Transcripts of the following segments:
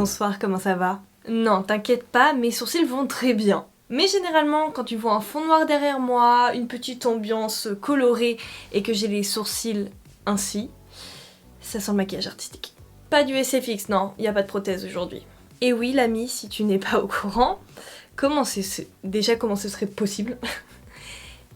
Bonsoir, comment ça va? Non, t'inquiète pas, mes sourcils vont très bien. Mais généralement, quand tu vois un fond noir derrière moi, une petite ambiance colorée et que j'ai les sourcils ainsi, ça sent le maquillage artistique. Pas du SFX, non, y a pas de prothèse aujourd'hui. Et oui, l'ami, si tu n'es pas au courant, comment ce serait possible?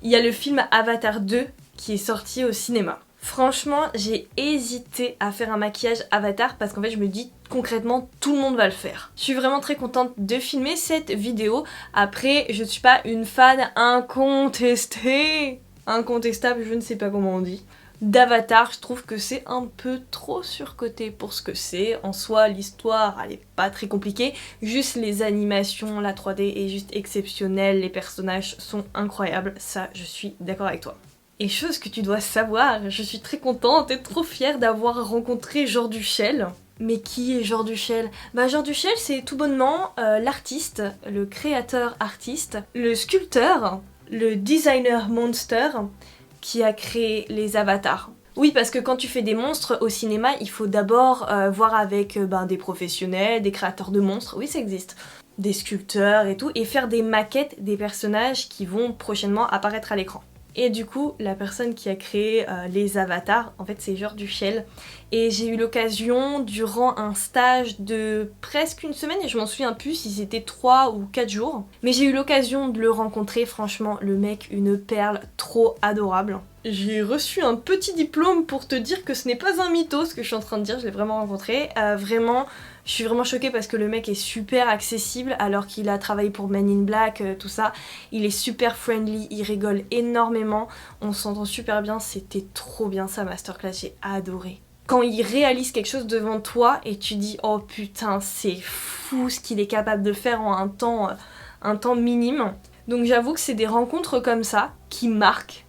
Il y a le film Avatar 2 qui est sorti au cinéma. Franchement, j'ai hésité à faire un maquillage Avatar parce qu'en fait je me dis concrètement tout le monde va le faire. Je suis vraiment très contente de filmer cette vidéo. Après, je ne suis pas une fan incontestable, je ne sais pas comment on dit, d'Avatar. Je trouve que c'est un peu trop surcoté pour ce que c'est. En soi, l'histoire, elle est pas très compliquée. Juste les animations, la 3D est juste exceptionnelle. Les personnages sont incroyables. Ça, je suis d'accord avec toi. Et chose que tu dois savoir, je suis très contente et trop fière d'avoir rencontré Jean Duchel. Mais qui est Jean Duchel? Jean Duchel, c'est tout bonnement l'artiste, le créateur artiste, le sculpteur, le designer monster qui a créé les avatars. Oui, parce que quand tu fais des monstres au cinéma, il faut d'abord voir avec des professionnels, des créateurs de monstres, oui ça existe, des sculpteurs et tout, et faire des maquettes des personnages qui vont prochainement apparaître à l'écran. Et du coup, la personne qui a créé les avatars, en fait c'est Jean Duchel. Et j'ai eu l'occasion, durant un stage de presque une semaine, et je m'en souviens plus si c'était 3 ou 4 jours, mais j'ai eu l'occasion de le rencontrer, franchement, le mec, une perle trop adorable. J'ai reçu un petit diplôme pour te dire que ce n'est pas un mytho ce que je suis en train de dire, je l'ai vraiment rencontré. Vraiment, je suis vraiment choquée parce que le mec est super accessible alors qu'il a travaillé pour Men in Black, tout ça. Il est super friendly, il rigole énormément, on s'entend super bien, c'était trop bien sa masterclass, j'ai adoré. Quand il réalise quelque chose devant toi et tu dis oh putain c'est fou ce qu'il est capable de faire en un temps minime. Donc j'avoue que c'est des rencontres comme ça qui marquent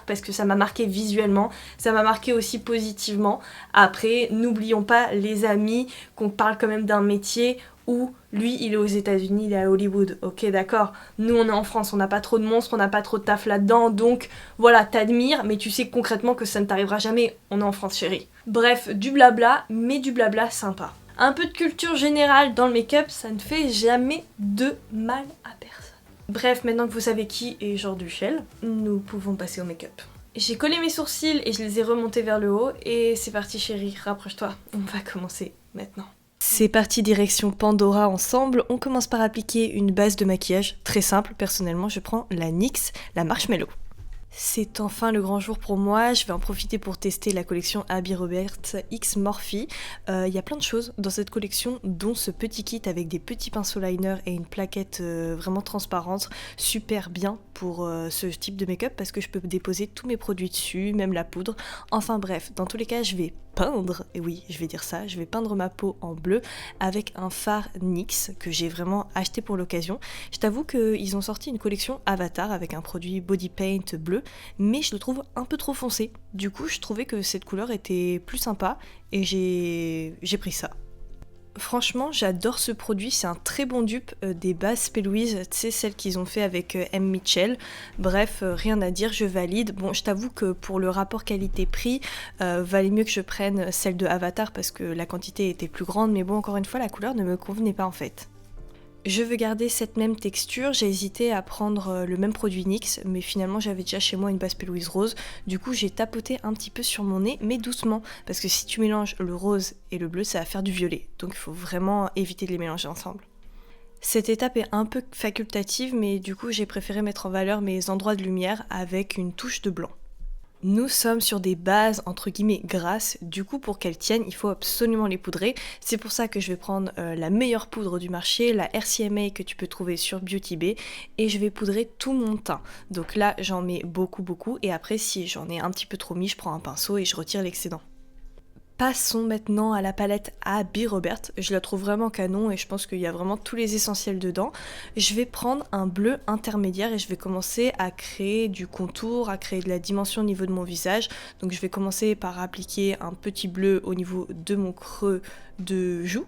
parce que ça m'a marqué visuellement, ça m'a marqué aussi positivement. Après, n'oublions pas les amis, qu'on parle quand même d'un métier où lui il est aux États-Unis, il est à Hollywood, ok d'accord. Nous on est en France, on n'a pas trop de monstres, on n'a pas trop de taf là-dedans, donc voilà, t'admires, mais tu sais concrètement que ça ne t'arrivera jamais, on est en France chérie. Bref, du blabla, mais du blabla sympa. Un peu de culture générale dans le make-up, ça ne fait jamais de mal à personne. Bref, maintenant que vous savez qui est Jean Duchel, nous pouvons passer au make-up. J'ai collé mes sourcils et je les ai remontés vers le haut et c'est parti chérie, rapproche-toi, on va commencer maintenant. C'est parti direction Pandora ensemble, on commence par appliquer une base de maquillage très simple, personnellement je prends la NYX, la Marshmallow. C'est enfin le grand jour pour moi, je vais en profiter pour tester la collection Abby Roberts X Morphe. Y a plein de choses dans cette collection, dont ce petit kit avec des petits pinceaux liner et une plaquette vraiment transparente, super bien pour ce type de make-up parce que je peux déposer tous mes produits dessus, même la poudre. Enfin bref, dans tous les cas je vais peindre, et oui je vais dire ça, je vais peindre ma peau en bleu avec un fard NYX que j'ai vraiment acheté pour l'occasion. Je t'avoue qu'ils ont sorti une collection Avatar avec un produit body paint bleu, mais je le trouve un peu trop foncé. Du coup je trouvais que cette couleur était plus sympa et j'ai pris ça. Franchement, j'adore ce produit, c'est un très bon dupe des bases P. Louise, tu sais, celles qu'ils ont fait avec M. Mitchell. Bref, rien à dire, je valide. Bon, je t'avoue que pour le rapport qualité-prix, valait mieux que je prenne celle de Avatar parce que la quantité était plus grande, mais bon, encore une fois, la couleur ne me convenait pas en fait. Je veux garder cette même texture, j'ai hésité à prendre le même produit NYX, mais finalement j'avais déjà chez moi une base P. Louise rose, du coup j'ai tapoté un petit peu sur mon nez, mais doucement, parce que si tu mélanges le rose et le bleu, ça va faire du violet, donc il faut vraiment éviter de les mélanger ensemble. Cette étape est un peu facultative, mais du coup j'ai préféré mettre en valeur mes endroits de lumière avec une touche de blanc. Nous sommes sur des bases entre guillemets grasses, du coup pour qu'elles tiennent il faut absolument les poudrer. C'est pour ça que je vais prendre la meilleure poudre du marché, la RCMA que tu peux trouver sur Beauty Bay, et je vais poudrer tout mon teint. Donc là j'en mets beaucoup et après si j'en ai un petit peu trop mis, je prends un pinceau et je retire l'excédent. Passons maintenant à la palette Abby Roberts, je la trouve vraiment canon et je pense qu'il y a vraiment tous les essentiels dedans. Je vais prendre un bleu intermédiaire et je vais commencer à créer du contour, à créer de la dimension au niveau de mon visage. Donc je vais commencer par appliquer un petit bleu au niveau de mon creux de joue.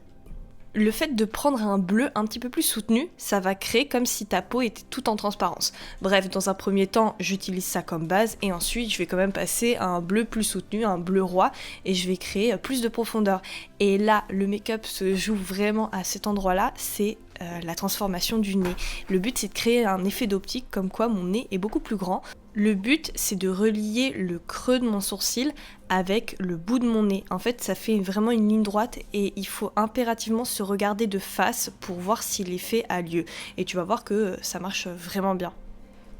Le fait de prendre un bleu un petit peu plus soutenu, ça va créer comme si ta peau était toute en transparence. Bref, dans un premier temps, j'utilise ça comme base et ensuite je vais quand même passer à un bleu plus soutenu, un bleu roi, et je vais créer plus de profondeur. Et là, le make-up se joue vraiment à cet endroit-là, c'est la transformation du nez. Le but, c'est de créer un effet d'optique comme quoi mon nez est beaucoup plus grand. Le but, c'est de relier le creux de mon sourcil avec le bout de mon nez. En fait, ça fait vraiment une ligne droite et il faut impérativement se regarder de face pour voir si l'effet a lieu. Et tu vas voir que ça marche vraiment bien.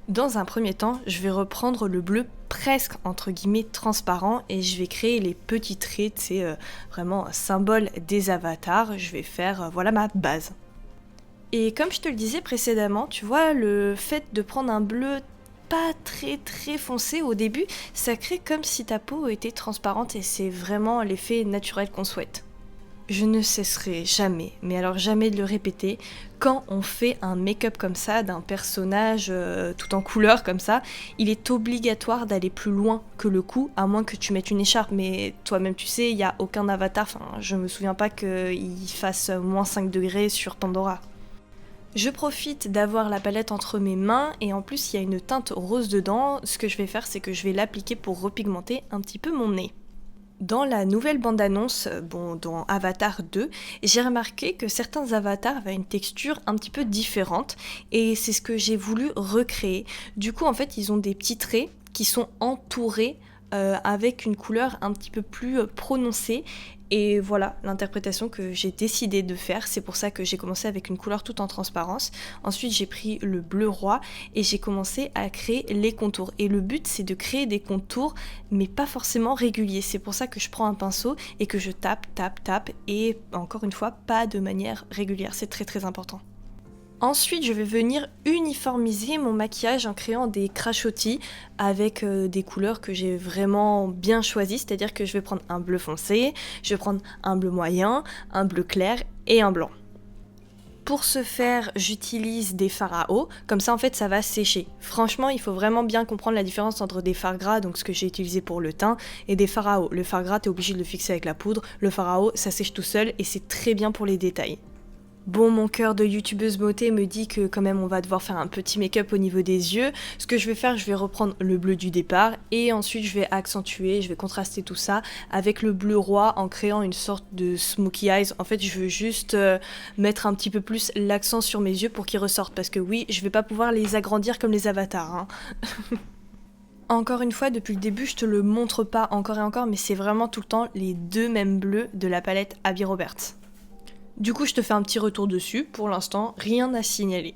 Dans un premier temps, je vais reprendre le bleu presque entre guillemets transparent et je vais créer les petits traits, c'est vraiment symbole des avatars. Je vais faire voilà ma base. Et comme je te le disais précédemment, tu vois, le fait de prendre un bleu pas très foncé au début, ça crée comme si ta peau était transparente et c'est vraiment l'effet naturel qu'on souhaite. Je ne cesserai jamais, mais alors jamais de le répéter, quand on fait un make-up comme ça, d'un personnage tout en couleur comme ça, il est obligatoire d'aller plus loin que le cou, à moins que tu mettes une écharpe, mais toi-même tu sais, il n'y a aucun avatar, enfin je me souviens pas qu'il fasse moins 5 degrés sur Pandora. Je profite d'avoir la palette entre mes mains et en plus il y a une teinte rose dedans. Ce que je vais faire, c'est que je vais l'appliquer pour repigmenter un petit peu mon nez. Dans la nouvelle bande-annonce, dans Avatar 2, j'ai remarqué que certains avatars avaient une texture un petit peu différente et c'est ce que j'ai voulu recréer. Du coup, en fait, ils ont des petits traits qui sont entourés avec une couleur un petit peu plus prononcée. Et voilà l'interprétation que j'ai décidé de faire. C'est pour ça que j'ai commencé avec une couleur toute en transparence. Ensuite, j'ai pris le bleu roi et j'ai commencé à créer les contours. Et le but, c'est de créer des contours, mais pas forcément réguliers. C'est pour ça que je prends un pinceau et que je tape. Et encore une fois, pas de manière régulière. C'est très important. Ensuite, je vais venir uniformiser mon maquillage en créant des crachotis avec des couleurs que j'ai vraiment bien choisies, c'est-à-dire que je vais prendre un bleu foncé, je vais prendre un bleu moyen, un bleu clair et un blanc. Pour ce faire, j'utilise des fards à eau, comme ça en fait ça va sécher. Franchement, il faut vraiment bien comprendre la différence entre des fards gras, donc ce que j'ai utilisé pour le teint, et des fards à eau. Le fard gras, t'es obligé de le fixer avec la poudre, le fard à eau, ça sèche tout seul et c'est très bien pour les détails. Bon, mon cœur de youtubeuse beauté me dit que quand même on va devoir faire un petit make-up au niveau des yeux. Ce que je vais faire, je vais reprendre le bleu du départ et ensuite je vais accentuer, je vais contraster tout ça avec le bleu roi en créant une sorte de smoky eyes. En fait, je veux juste mettre un petit peu plus l'accent sur mes yeux pour qu'ils ressortent parce que oui, je vais pas pouvoir les agrandir comme les avatars, hein. Encore une fois, depuis le début, je te le montre pas encore et encore, mais c'est vraiment tout le temps les deux mêmes bleus de la palette Abby Roberts. Du coup, je te fais un petit retour dessus. Pour l'instant, rien à signaler.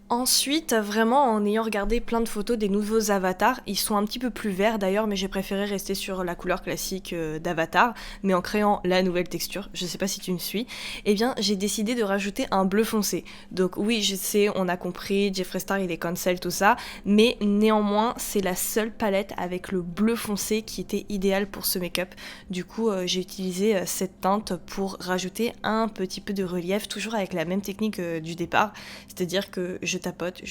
Ensuite, vraiment, en ayant regardé plein de photos des nouveaux avatars, ils sont un petit peu plus verts d'ailleurs, mais j'ai préféré rester sur la couleur classique d'avatar, mais en créant la nouvelle texture, je sais pas si tu me suis, eh bien, j'ai décidé de rajouter un bleu foncé. Donc oui, je sais, on a compris, Jeffree Star, il est cancel, tout ça, mais néanmoins, c'est la seule palette avec le bleu foncé qui était idéal pour ce make-up. Du coup, j'ai utilisé cette teinte pour rajouter un petit peu de relief, toujours avec la même technique du départ, c'est-à-dire que je tapote.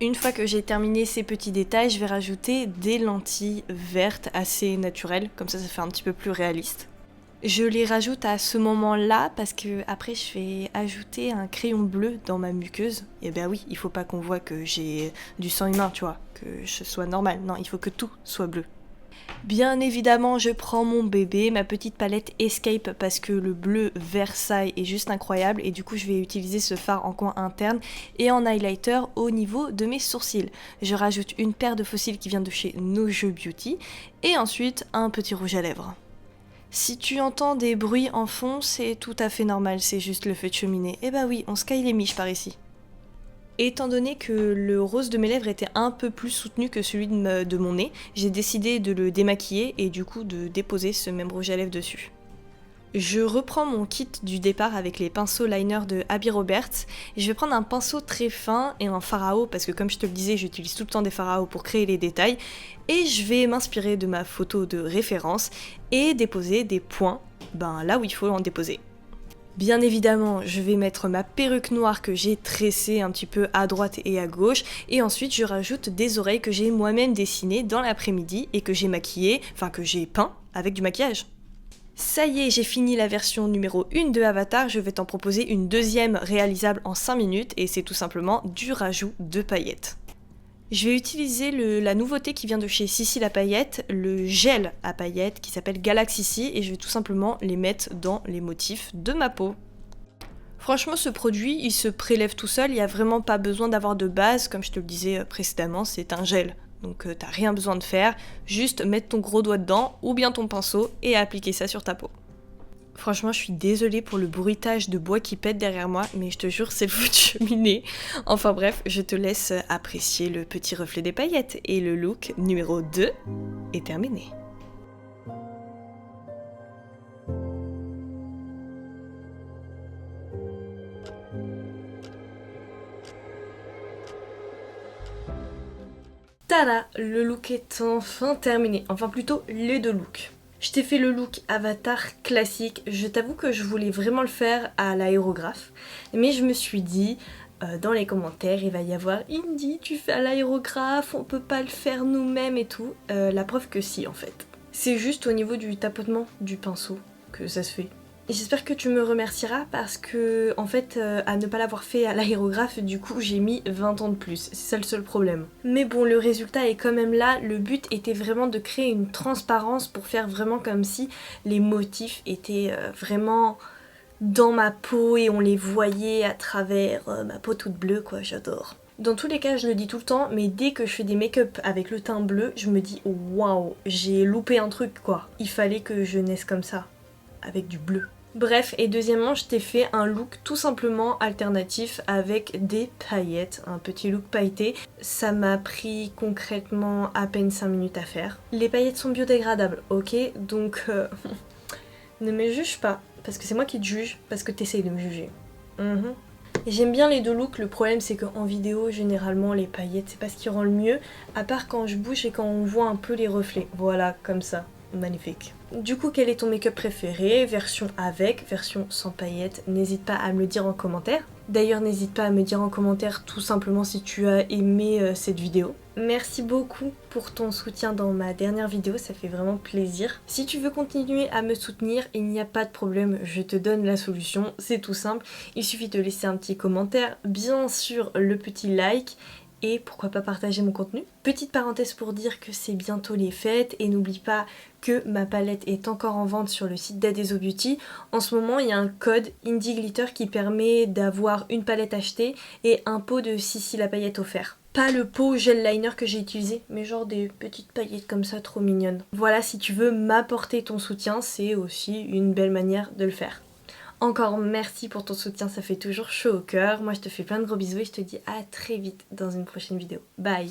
Une fois que j'ai terminé ces petits détails, je vais rajouter des lentilles vertes assez naturelles, comme ça fait un petit peu plus réaliste. Je les rajoute à ce moment-là parce que après je vais ajouter un crayon bleu dans ma muqueuse. Et ben oui, il faut pas qu'on voit que j'ai du sang humain, tu vois, que je sois normale. Non, il faut que tout soit bleu. Bien évidemment, je prends mon bébé, ma petite palette Escape parce que le bleu Versailles est juste incroyable et du coup je vais utiliser ce fard en coin interne et en highlighter au niveau de mes sourcils. Je rajoute une paire de faux cils qui vient de chez No Jeux Beauty et ensuite un petit rouge à lèvres. Si tu entends des bruits en fond, c'est tout à fait normal, c'est juste le feu de cheminée. Et bah oui, on sky les miches par ici. Étant donné que le rose de mes lèvres était un peu plus soutenu que celui de mon nez, j'ai décidé de le démaquiller et du coup de déposer ce même rouge à lèvres dessus. Je reprends mon kit du départ avec les pinceaux liner de Abby Roberts. Je vais prendre un pinceau très fin et un fard à eau parce que comme je te le disais, j'utilise tout le temps des fards à eau pour créer les détails. Et je vais m'inspirer de ma photo de référence et déposer des points là où il faut en déposer. Bien évidemment, je vais mettre ma perruque noire que j'ai tressée un petit peu à droite et à gauche et ensuite je rajoute des oreilles que j'ai moi-même dessinées dans l'après-midi et que j'ai maquillées, que j'ai peint avec du maquillage. Ça y est, j'ai fini la version numéro 1 de Avatar, je vais t'en proposer une deuxième réalisable en 5 minutes et c'est tout simplement du rajout de paillettes. Je vais utiliser la nouveauté qui vient de chez Sissi la paillette, le gel à paillettes qui s'appelle Galaxy et je vais tout simplement les mettre dans les motifs de ma peau. Franchement, ce produit, il se prélève tout seul, il n'y a vraiment pas besoin d'avoir de base, comme je te le disais précédemment, c'est un gel. Donc t'as rien besoin de faire, juste mettre ton gros doigt dedans ou bien ton pinceau et appliquer ça sur ta peau. Franchement, je suis désolée pour le bruitage de bois qui pète derrière moi, mais je te jure, c'est le feu de cheminée. Enfin bref, je te laisse apprécier le petit reflet des paillettes et le look numéro 2 est terminé. Tada! Le look est enfin terminé, enfin plutôt les deux looks. Je t'ai fait le look Avatar classique, je t'avoue que je voulais vraiment le faire à l'aérographe, mais je me suis dit, dans les commentaires il va y avoir Indy, tu fais à l'aérographe, on peut pas le faire nous-mêmes et tout. La preuve que si en fait. C'est juste au niveau du tapotement du pinceau que ça se fait. Et j'espère que tu me remercieras parce que, en fait, à ne pas l'avoir fait à l'aérographe, du coup, j'ai mis 20 ans de plus. C'est ça le seul problème. Mais bon, le résultat est quand même là. Le but était vraiment de créer une transparence pour faire vraiment comme si les motifs étaient vraiment dans ma peau et on les voyait à travers ma peau toute bleue, quoi. J'adore. Dans tous les cas, je le dis tout le temps, mais dès que je fais des make-up avec le teint bleu, je me dis waouh, j'ai loupé un truc, quoi. Il fallait que je naisse comme ça, avec du bleu. Bref, et deuxièmement, je t'ai fait un look tout simplement alternatif avec des paillettes, un petit look pailleté. Ça m'a pris concrètement à peine 5 minutes à faire. Les paillettes sont biodégradables, ok? Donc ne me juge pas, parce que c'est moi qui te juge, parce que t'essayes de me juger. J'aime bien les deux looks, le problème c'est qu'en vidéo, généralement, les paillettes, c'est pas ce qui rend le mieux, à part quand je bouge et quand on voit un peu les reflets. Voilà, comme ça. Magnifique. Du coup, quel est ton make-up préféré? Version avec, version sans paillettes? N'hésite pas à me le dire en commentaire. D'ailleurs, n'hésite pas à me dire en commentaire tout simplement si tu as aimé cette vidéo. Merci beaucoup pour ton soutien dans ma dernière vidéo, ça fait vraiment plaisir. Si tu veux continuer à me soutenir, il n'y a pas de problème, je te donne la solution, c'est tout simple. Il suffit de laisser un petit commentaire, bien sûr le petit like, et pourquoi pas partager mon contenu. Petite parenthèse pour dire que c'est bientôt les fêtes et n'oublie pas que ma palette est encore en vente sur le site d'Adeso Beauty. En ce moment, il y a un code Indie Glitter qui permet d'avoir une palette achetée et un pot de Sissi la paillette offert. Pas le pot gel liner que j'ai utilisé, mais genre des petites paillettes comme ça trop mignonnes. Voilà, si tu veux m'apporter ton soutien, c'est aussi une belle manière de le faire. Encore merci pour ton soutien, ça fait toujours chaud au cœur. Moi je te fais plein de gros bisous et je te dis à très vite dans une prochaine vidéo. Bye!